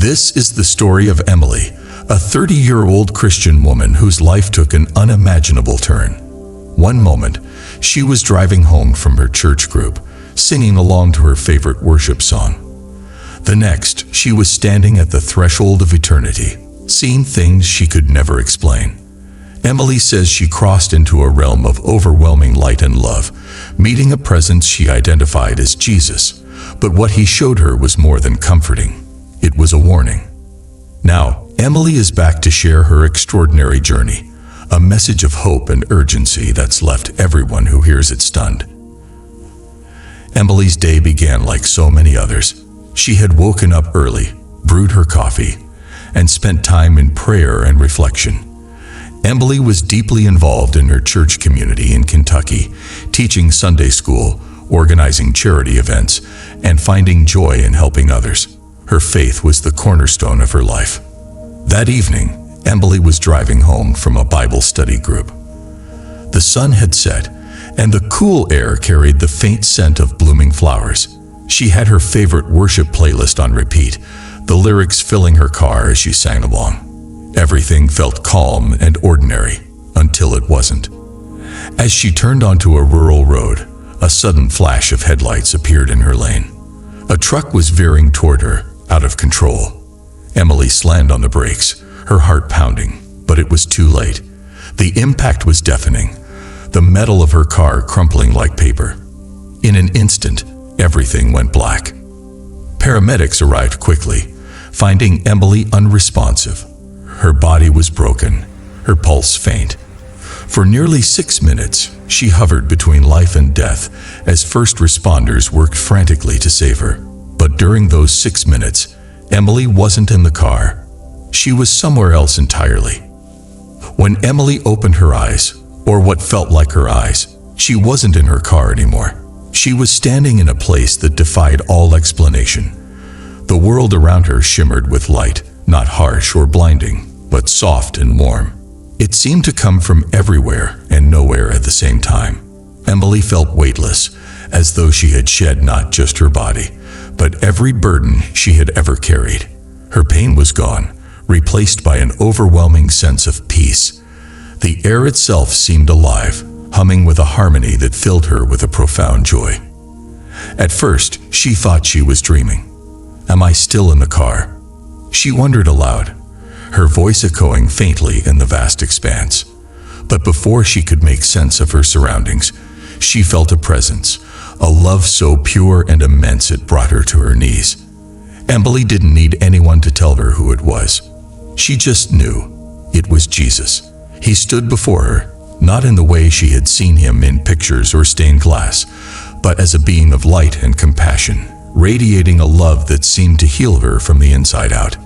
This is the story of Emily, a 30-year-old Christian woman whose life took an unimaginable turn. One moment, she was driving home from her church group, singing along to her favorite worship song. The next, she was standing at the threshold of eternity, seeing things she could never explain. Emily says she crossed into a realm of overwhelming light and love, meeting a presence she identified as Jesus. But what he showed her was more than comforting. It was a warning. Now, Emily is back to share her extraordinary journey, a message of hope and urgency that's left everyone who hears it stunned. Emily's day began like so many others. She had woken up early, brewed her coffee, and spent time in prayer and reflection. Emily was deeply involved in her church community in Kentucky, teaching Sunday school, organizing charity events, and finding joy in helping others. Her faith was the cornerstone of her life. That evening, Emily was driving home from a Bible study group. The sun had set, and the cool air carried the faint scent of blooming flowers. She had her favorite worship playlist on repeat, the lyrics filling her car as she sang along. Everything felt calm and ordinary, until it wasn't. As she turned onto a rural road, a sudden flash of headlights appeared in her lane. A truck was veering toward her, out of control. Emily slammed on the brakes, her heart pounding, but it was too late. The impact was deafening, the metal of her car crumpling like paper. In an instant, everything went black. Paramedics arrived quickly, finding Emily unresponsive. Her body was broken, her pulse faint. For nearly 6 minutes, she hovered between life and death as first responders worked frantically to save her. But during those 6 minutes, Emily wasn't in the car. She was somewhere else entirely. When Emily opened her eyes, or what felt like her eyes, she wasn't in her car anymore. She was standing in a place that defied all explanation. The world around her shimmered with light, not harsh or blinding, but soft and warm. It seemed to come from everywhere and nowhere at the same time. Emily felt weightless, as though she had shed not just her body, but every burden she had ever carried. Her pain was gone, replaced by an overwhelming sense of peace. The air itself seemed alive, humming with a harmony that filled her with a profound joy. At first, she thought she was dreaming. Am I still in the car? She wondered aloud, her voice echoing faintly in the vast expanse. But before she could make sense of her surroundings, she felt a presence, a love so pure and immense it brought her to her knees. Emily didn't need anyone to tell her who it was. She just knew. It was Jesus. He stood before her, not in the way she had seen him in pictures or stained glass, but as a being of light and compassion, radiating a love that seemed to heal her from the inside out.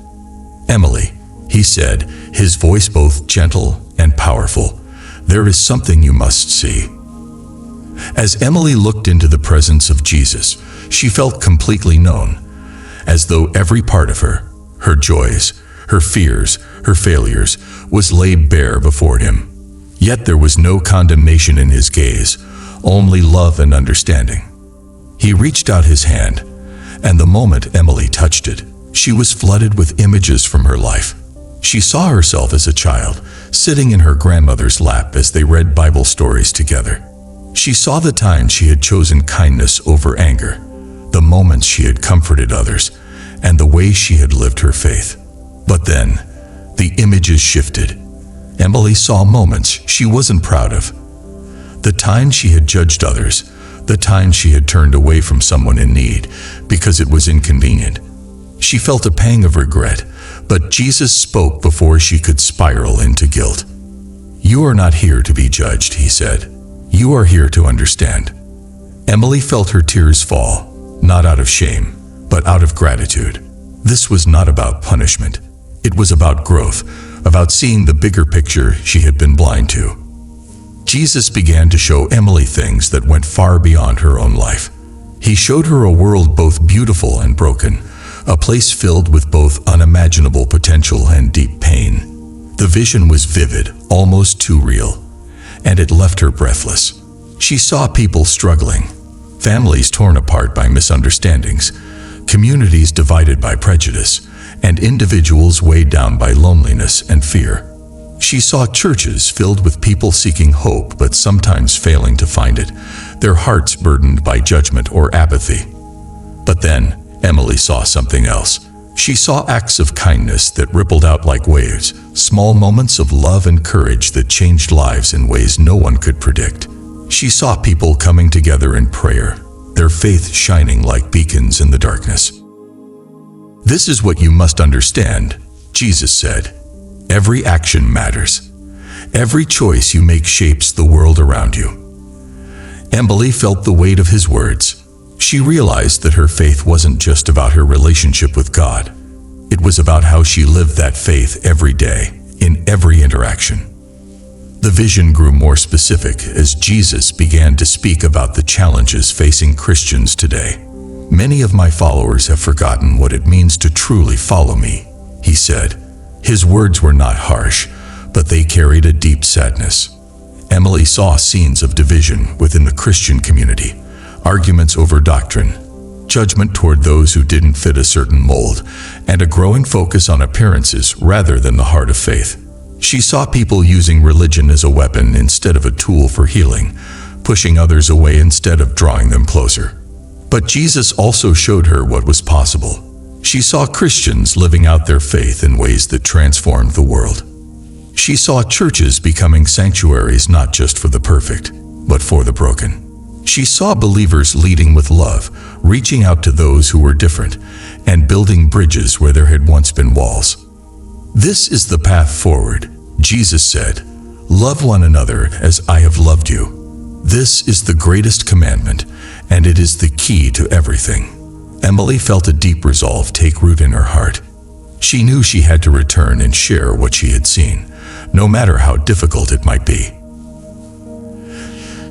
Emily, he said, his voice both gentle and powerful, there is something you must see. As Emily looked into the presence of Jesus, she felt completely known, as though every part of her, her joys, her fears, her failures, was laid bare before him. Yet there was no condemnation in his gaze, only love and understanding. He reached out his hand, and the moment Emily touched it, she was flooded with images from her life. She saw herself as a child, sitting in her grandmother's lap as they read Bible stories together. She saw the times she had chosen kindness over anger, the moments she had comforted others, and the way she had lived her faith. But then, the images shifted. Emily saw moments she wasn't proud of. The times she had judged others, the times she had turned away from someone in need because it was inconvenient. She felt a pang of regret, but Jesus spoke before she could spiral into guilt. You are not here to be judged, he said. You are here to understand. Emily felt her tears fall, not out of shame, but out of gratitude. This was not about punishment. It was about growth, about seeing the bigger picture she had been blind to. Jesus began to show Emily things that went far beyond her own life. He showed her a world both beautiful and broken, a place filled with both unimaginable potential and deep pain. The vision was vivid, almost too real, and it left her breathless. She saw people struggling, families torn apart by misunderstandings, communities divided by prejudice, and individuals weighed down by loneliness and fear. She saw churches filled with people seeking hope but sometimes failing to find it, their hearts burdened by judgment or apathy. But then, Emily saw something else. She saw acts of kindness that rippled out like waves, small moments of love and courage that changed lives in ways no one could predict. She saw people coming together in prayer, their faith shining like beacons in the darkness. "This is what you must understand," Jesus said. "Every action matters. Every choice you make shapes the world around you." Emily felt the weight of his words. She realized that her faith wasn't just about her relationship with God. It was about how she lived that faith every day, in every interaction. The vision grew more specific as Jesus began to speak about the challenges facing Christians today. "Many of my followers have forgotten what it means to truly follow me," he said. His words were not harsh, but they carried a deep sadness. Emily saw scenes of division within the Christian community, arguments over doctrine, judgment toward those who didn't fit a certain mold, and a growing focus on appearances rather than the heart of faith. She saw people using religion as a weapon instead of a tool for healing, pushing others away instead of drawing them closer. But Jesus also showed her what was possible. She saw Christians living out their faith in ways that transformed the world. She saw churches becoming sanctuaries not just for the perfect, but for the broken. She saw believers leading with love, reaching out to those who were different, and building bridges where there had once been walls. "This is the path forward," Jesus said. "Love one another as I have loved you. This is the greatest commandment, and it is the key to everything." Emily felt a deep resolve take root in her heart. She knew she had to return and share what she had seen, no matter how difficult it might be.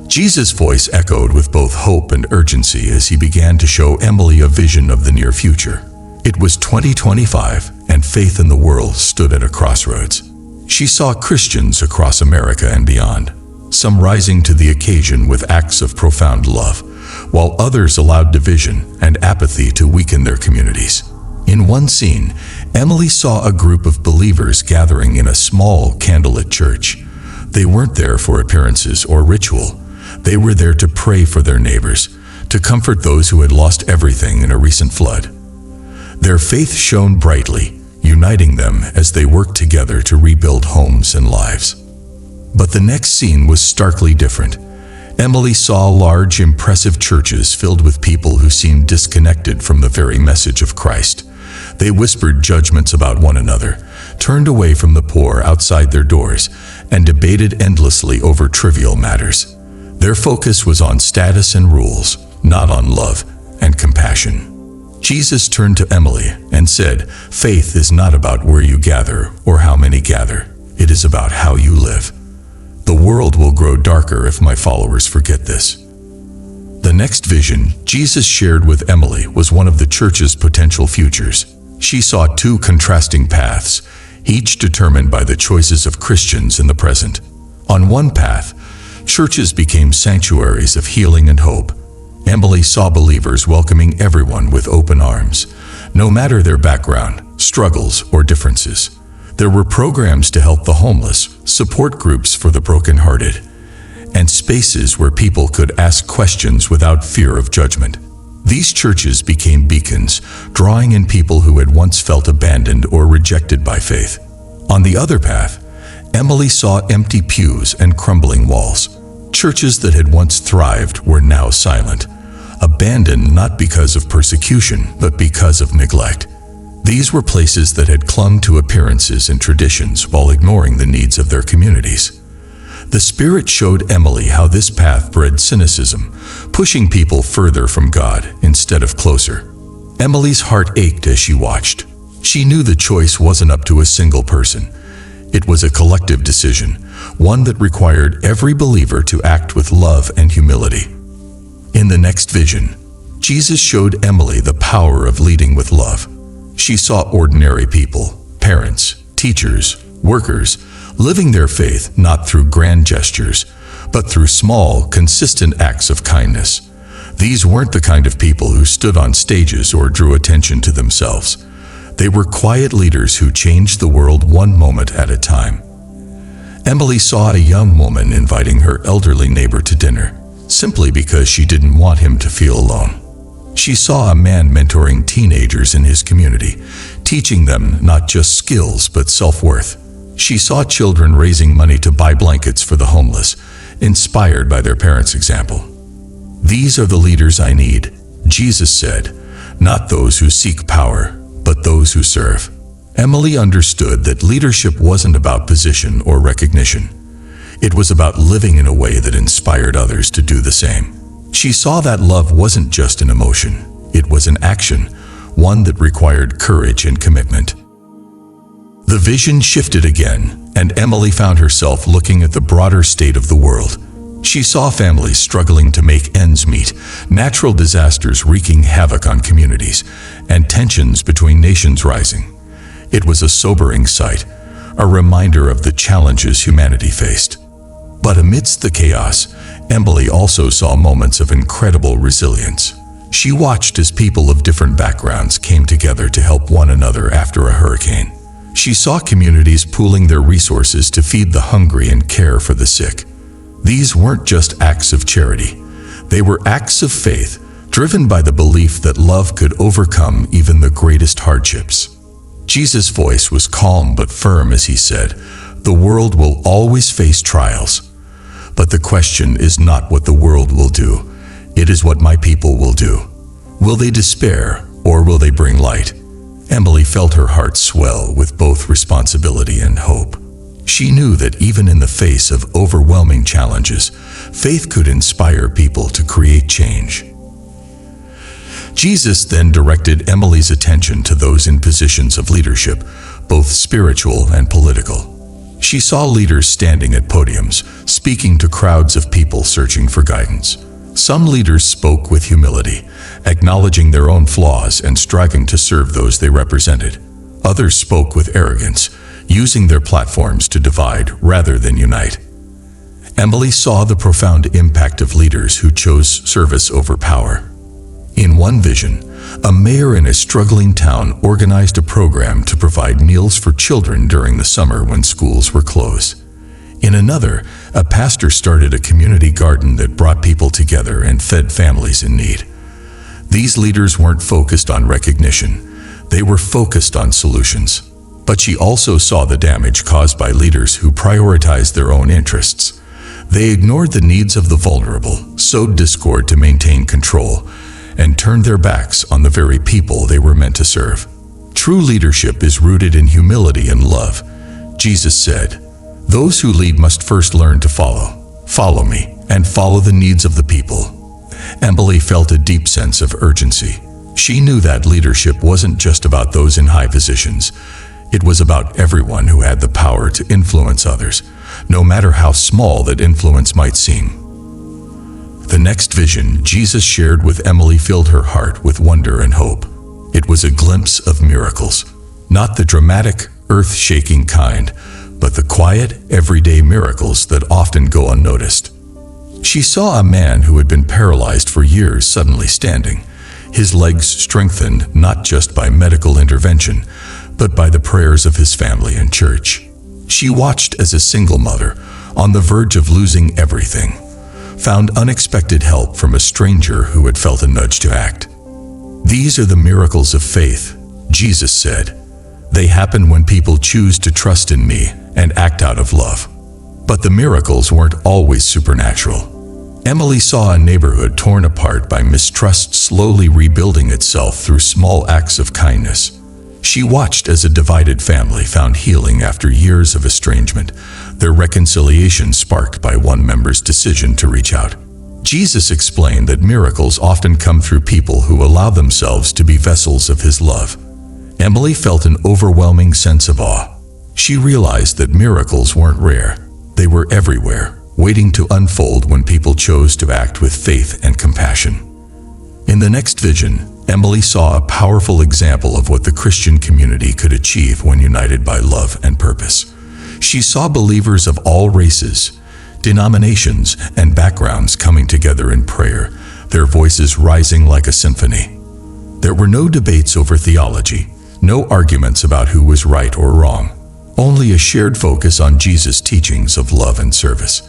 Jesus' voice echoed with both hope and urgency as he began to show Emily a vision of the near future. It was 2025, and faith in the world stood at a crossroads. She saw Christians across America and beyond, some rising to the occasion with acts of profound love, while others allowed division and apathy to weaken their communities. In one scene, Emily saw a group of believers gathering in a small candlelit church. They weren't there for appearances or ritual. They were there to pray for their neighbors, to comfort those who had lost everything in a recent flood. Their faith shone brightly, uniting them as they worked together to rebuild homes and lives. But the next scene was starkly different. Emily saw large, impressive churches filled with people who seemed disconnected from the very message of Christ. They whispered judgments about one another, turned away from the poor outside their doors, and debated endlessly over trivial matters. Their focus was on status and rules, not on love and compassion. Jesus turned to Emily and said, "Faith is not about where you gather or how many gather. It is about how you live. The world will grow darker if my followers forget this." The next vision Jesus shared with Emily was one of the church's potential futures. She saw two contrasting paths, each determined by the choices of Christians in the present. On one path, churches became sanctuaries of healing and hope. Emily saw believers welcoming everyone with open arms, no matter their background, struggles, or differences. There were programs to help the homeless, support groups for the brokenhearted, and spaces where people could ask questions without fear of judgment. These churches became beacons, drawing in people who had once felt abandoned or rejected by faith. On the other path, Emily saw empty pews and crumbling walls. Churches that had once thrived were now silent, abandoned not because of persecution, but because of neglect. These were places that had clung to appearances and traditions while ignoring the needs of their communities. The Spirit showed Emily how this path bred cynicism, pushing people further from God instead of closer. Emily's heart ached as she watched. She knew the choice wasn't up to a single person. It was a collective decision, one that required every believer to act with love and humility. In the next vision, Jesus showed Emily the power of leading with love. She saw ordinary people, parents, teachers, workers, living their faith not through grand gestures, but through small, consistent acts of kindness. These weren't the kind of people who stood on stages or drew attention to themselves. They were quiet leaders who changed the world one moment at a time. Emily saw a young woman inviting her elderly neighbor to dinner, simply because she didn't want him to feel alone. She saw a man mentoring teenagers in his community, teaching them not just skills but self-worth. She saw children raising money to buy blankets for the homeless, inspired by their parents' example. "These are the leaders I need," Jesus said, "not those who seek power, but those who serve." Emily understood that leadership wasn't about position or recognition. It was about living in a way that inspired others to do the same. She saw that love wasn't just an emotion, it was an action, one that required courage and commitment. The vision shifted again, and Emily found herself looking at the broader state of the world. She saw families struggling to make ends meet, natural disasters wreaking havoc on communities, and tensions between nations rising. It was a sobering sight, a reminder of the challenges humanity faced. But amidst the chaos, Emily also saw moments of incredible resilience. She watched as people of different backgrounds came together to help one another after a hurricane. She saw communities pooling their resources to feed the hungry and care for the sick. These weren't just acts of charity. They were acts of faith, driven by the belief that love could overcome even the greatest hardships. Jesus' voice was calm but firm as he said, "The world will always face trials. But the question is not what the world will do. It is what my people will do. Will they despair, or will they bring light?" Emily felt her heart swell with both responsibility and hope. She knew that even in the face of overwhelming challenges, faith could inspire people to create change. Jesus then directed Emily's attention to those in positions of leadership, both spiritual and political. She saw leaders standing at podiums, speaking to crowds of people searching for guidance. Some leaders spoke with humility, acknowledging their own flaws and striving to serve those they represented. Others spoke with arrogance, using their platforms to divide rather than unite. Emily saw the profound impact of leaders who chose service over power. In one vision, a mayor in a struggling town organized a program to provide meals for children during the summer when schools were closed. In another, a pastor started a community garden that brought people together and fed families in need. These leaders weren't focused on recognition, they were focused on solutions. But she also saw the damage caused by leaders who prioritized their own interests. They ignored the needs of the vulnerable, sowed discord to maintain control, and turned their backs on the very people they were meant to serve. True leadership is rooted in humility and love. Jesus said, "Those who lead must first learn to follow. Follow me, and follow the needs of the people." Emily felt a deep sense of urgency. She knew that leadership wasn't just about those in high positions. It was about everyone who had the power to influence others, no matter how small that influence might seem. The next vision Jesus shared with Emily filled her heart with wonder and hope. It was a glimpse of miracles, not the dramatic, earth-shaking kind, but the quiet, everyday miracles that often go unnoticed. She saw a man who had been paralyzed for years suddenly standing, his legs strengthened not just by medical intervention, but by the prayers of his family and church. She watched as a single mother, on the verge of losing everything, found unexpected help from a stranger who had felt a nudge to act. "These are the miracles of faith," Jesus said. "They happen when people choose to trust in me and act out of love." But the miracles weren't always supernatural. Emily saw a neighborhood torn apart by mistrust slowly rebuilding itself through small acts of kindness. She watched as a divided family found healing after years of estrangement, their reconciliation sparked by one member's decision to reach out. Jesus explained that miracles often come through people who allow themselves to be vessels of His love. Emily felt an overwhelming sense of awe. She realized that miracles weren't rare. They were everywhere, waiting to unfold when people chose to act with faith and compassion. In the next vision, Emily saw a powerful example of what the Christian community could achieve when united by love and purpose. She saw believers of all races, denominations, and backgrounds coming together in prayer, their voices rising like a symphony. There were no debates over theology, No arguments about who was right or wrong. Only a shared focus on Jesus' teachings of love and service.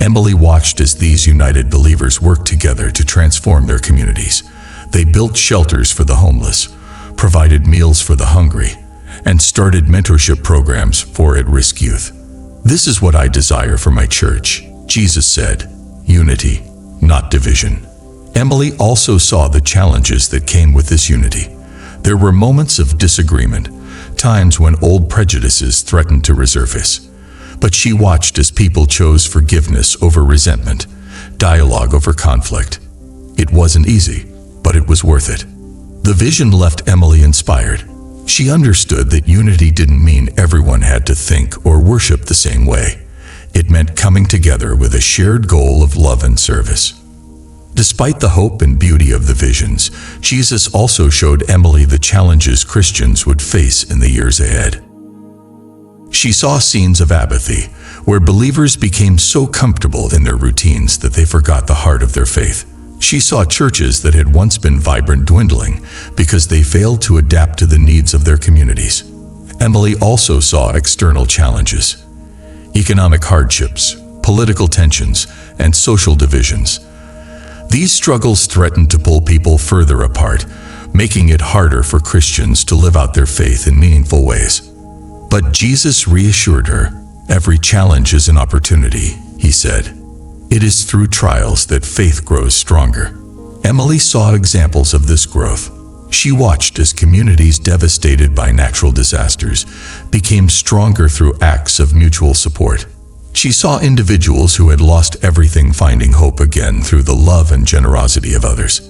Emily watched as these united believers worked together to transform their communities. They built shelters for the homeless, provided meals for the hungry, and started mentorship programs for at-risk youth. "This is what I desire for my church," Jesus said. Unity, not division. Emily also saw the challenges that came with this unity. There were moments of disagreement, times when old prejudices threatened to resurface. But she watched as people chose forgiveness over resentment, dialogue over conflict. It wasn't easy, but it was worth it. The vision left Emily inspired. She understood that unity didn't mean everyone had to think or worship the same way. It meant coming together with a shared goal of love and service. Despite the hope and beauty of the visions, Jesus also showed Emily the challenges Christians would face in the years ahead. She saw scenes of apathy, where believers became so comfortable in their routines that they forgot the heart of their faith. She saw churches that had once been vibrant dwindling because they failed to adapt to the needs of their communities. Emily also saw external challenges: economic hardships, political tensions, and social divisions. These struggles threatened to pull people further apart, making it harder for Christians to live out their faith in meaningful ways. But Jesus reassured her. "Every challenge is an opportunity," he said. "It is through trials that faith grows stronger." Emily saw examples of this growth. She watched as communities devastated by natural disasters became stronger through acts of mutual support. She saw individuals who had lost everything finding hope again through the love and generosity of others.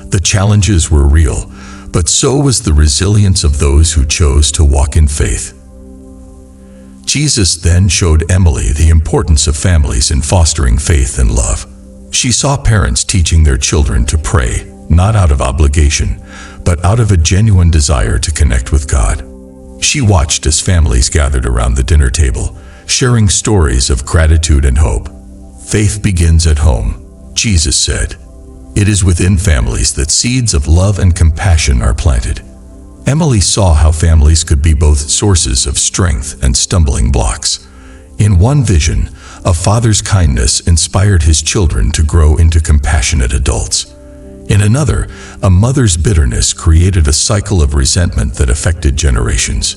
The challenges were real, but so was the resilience of those who chose to walk in faith. Jesus then showed Emily the importance of families in fostering faith and love. She saw parents teaching their children to pray, not out of obligation, but out of a genuine desire to connect with God. She watched as families gathered around the dinner table, sharing stories of gratitude and hope. "Faith begins at home," Jesus said. "It is within families that seeds of love and compassion are planted." Emily saw how families could be both sources of strength and stumbling blocks. In one vision, a father's kindness inspired his children to grow into compassionate adults. In another, a mother's bitterness created a cycle of resentment that affected generations.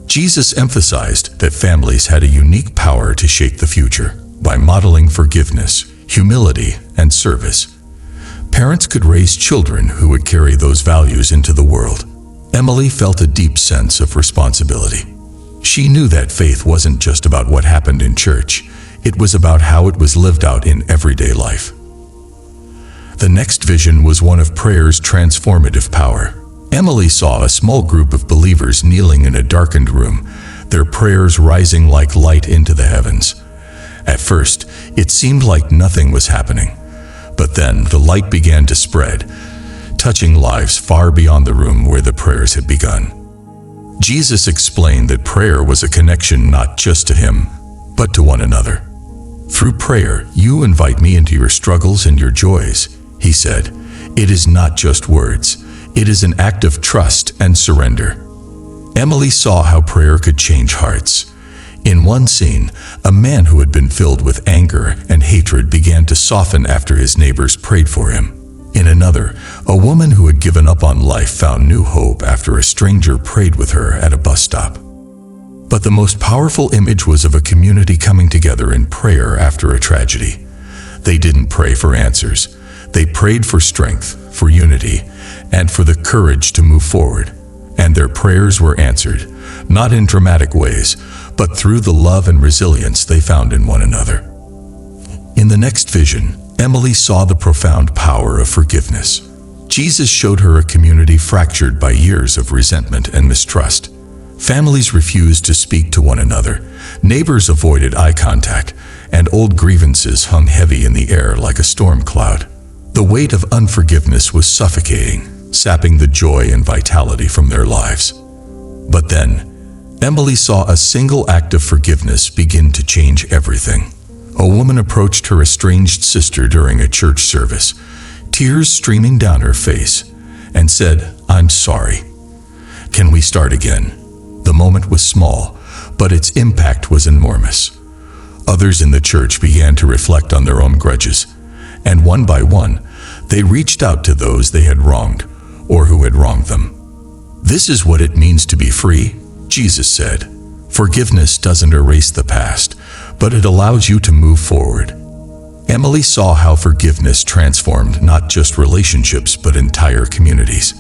Jesus emphasized that families had a unique power to shape the future by modeling forgiveness, humility, and service. Parents could raise children who would carry those values into the world. Emily felt a deep sense of responsibility. She knew that faith wasn't just about what happened in church, it was about how it was lived out in everyday life. The next vision was one of prayer's transformative power. Emily saw a small group of believers kneeling in a darkened room, their prayers rising like light into the heavens. At first, it seemed like nothing was happening, but then the light began to spread, touching lives far beyond the room where the prayers had begun. Jesus explained that prayer was a connection not just to him, but to one another. "Through prayer, you invite me into your struggles and your joys," he said. "It is not just words. It is an act of trust and surrender." Emily saw how prayer could change hearts. In one scene, a man who had been filled with anger and hatred began to soften after his neighbors prayed for him. In another, a woman who had given up on life found new hope after a stranger prayed with her at a bus stop. But the most powerful image was of a community coming together in prayer after a tragedy. They didn't pray for answers. They prayed for strength, for unity, and for the courage to move forward. And their prayers were answered, not in dramatic ways, but through the love and resilience they found in one another. In the next vision, Emily saw the profound power of forgiveness. Jesus showed her a community fractured by years of resentment and mistrust. Families refused to speak to one another, neighbors avoided eye contact, and old grievances hung heavy in the air like a storm cloud. The weight of unforgiveness was suffocating, sapping the joy and vitality from their lives. But then, Emily saw a single act of forgiveness begin to change everything. A woman approached her estranged sister during a church service, tears streaming down her face, and said, "I'm sorry. Can we start again. The moment was small, but its impact was enormous. Others in the church began to reflect on their own grudges, and one by one, they reached out to those they had wronged or who had wronged them. "This is what it means to be free," Jesus said. "Forgiveness doesn't erase the past, but it allows you to move forward." Emily saw how forgiveness transformed not just relationships but entire communities.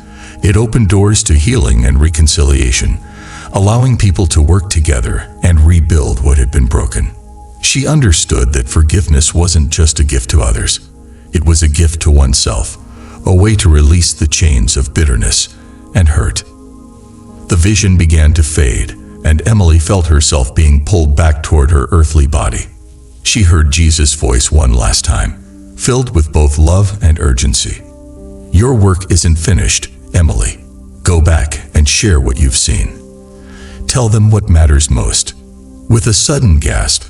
It opened doors to healing and reconciliation, allowing people to work together and rebuild what had been broken. She understood that forgiveness wasn't just a gift to others. It was a gift to oneself, a way to release the chains of bitterness and hurt. The vision began to fade, and Emily felt herself being pulled back toward her earthly body. She heard Jesus' voice one last time, filled with both love and urgency. "Your work isn't finished, Emily. Go back and share what you've seen. Tell them what matters most." With a sudden gasp,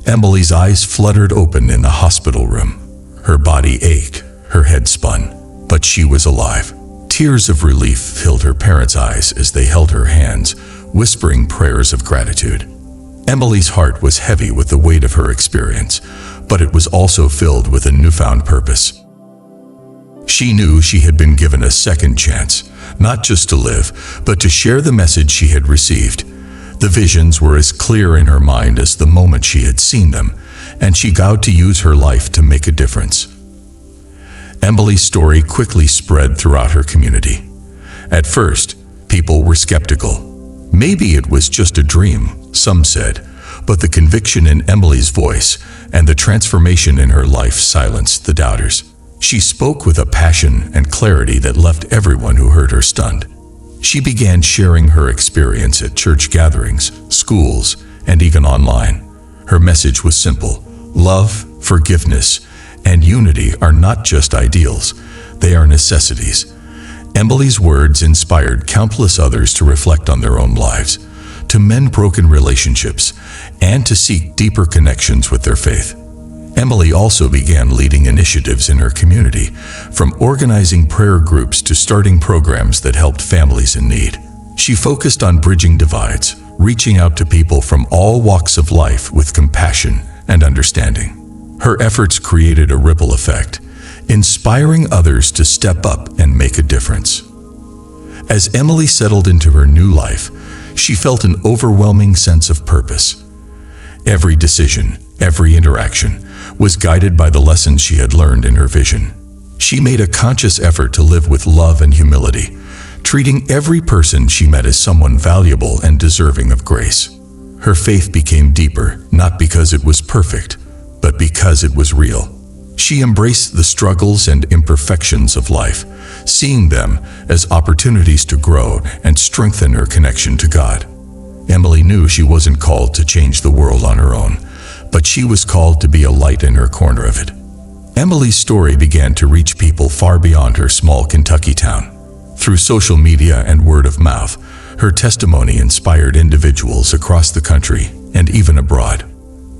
Emily's eyes fluttered open in the hospital room. Her body ached, her head spun, but she was alive. Tears of relief filled her parents' eyes as they held her hands, whispering prayers of gratitude. Emily's heart was heavy with the weight of her experience, but it was also filled with a newfound purpose. She knew she had been given a second chance, not just to live, but to share the message she had received. The visions were as clear in her mind as the moment she had seen them, and she vowed to use her life to make a difference. Emily's story quickly spread throughout her community. At first, people were skeptical. Maybe it was just a dream, some said, but the conviction in Emily's voice and the transformation in her life silenced the doubters. She spoke with a passion and clarity that left everyone who heard her stunned. She began sharing her experience at church gatherings, schools, and even online. Her message was simple: love, forgiveness, and unity are not just ideals, they are necessities. Emily's words inspired countless others to reflect on their own lives, to mend broken relationships, and to seek deeper connections with their faith. Emily also began leading initiatives in her community, from organizing prayer groups to starting programs that helped families in need. She focused on bridging divides, reaching out to people from all walks of life with compassion and understanding. Her efforts created a ripple effect, inspiring others to step up and make a difference. As Emily settled into her new life, she felt an overwhelming sense of purpose. Every decision, every interaction, was guided by the lessons she had learned in her vision. She made a conscious effort to live with love and humility, treating every person she met as someone valuable and deserving of grace. Her faith became deeper, not because it was perfect, but because it was real. She embraced the struggles and imperfections of life, seeing them as opportunities to grow and strengthen her connection to God. Emily knew she wasn't called to change the world on her own, but she was called to be a light in her corner of it. Emily's story began to reach people far beyond her small Kentucky town. Through social media and word of mouth, her testimony inspired individuals across the country and even abroad.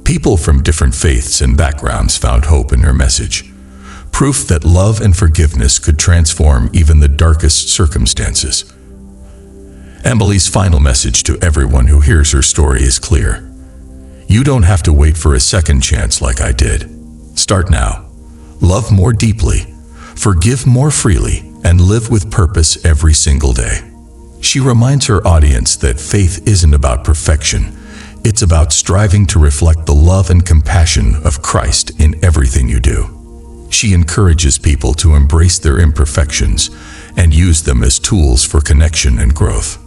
People from different faiths and backgrounds found hope in her message, proof that love and forgiveness could transform even the darkest circumstances. Emily's final message to everyone who hears her story is clear. You don't have to wait for a second chance like I did. Start now. Love more deeply, forgive more freely, and live with purpose every single day. She reminds her audience that faith isn't about perfection. It's about striving to reflect the love and compassion of Christ in everything you do. She encourages people to embrace their imperfections and use them as tools for connection and growth.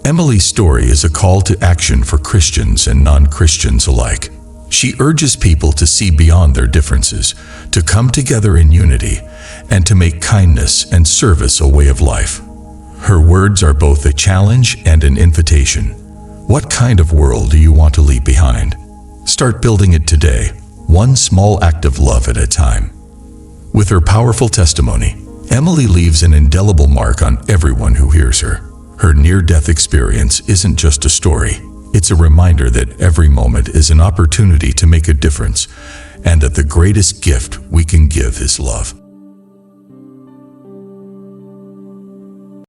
Emily's story is a call to action for Christians and non-Christians alike. She urges people to see beyond their differences, to come together in unity, and to make kindness and service a way of life. Her words are both a challenge and an invitation. What kind of world do you want to leave behind? Start building it today, one small act of love at a time. With her powerful testimony, Emily leaves an indelible mark on everyone who hears her. Her near-death experience isn't just a story. It's a reminder that every moment is an opportunity to make a difference, and that the greatest gift we can give is love.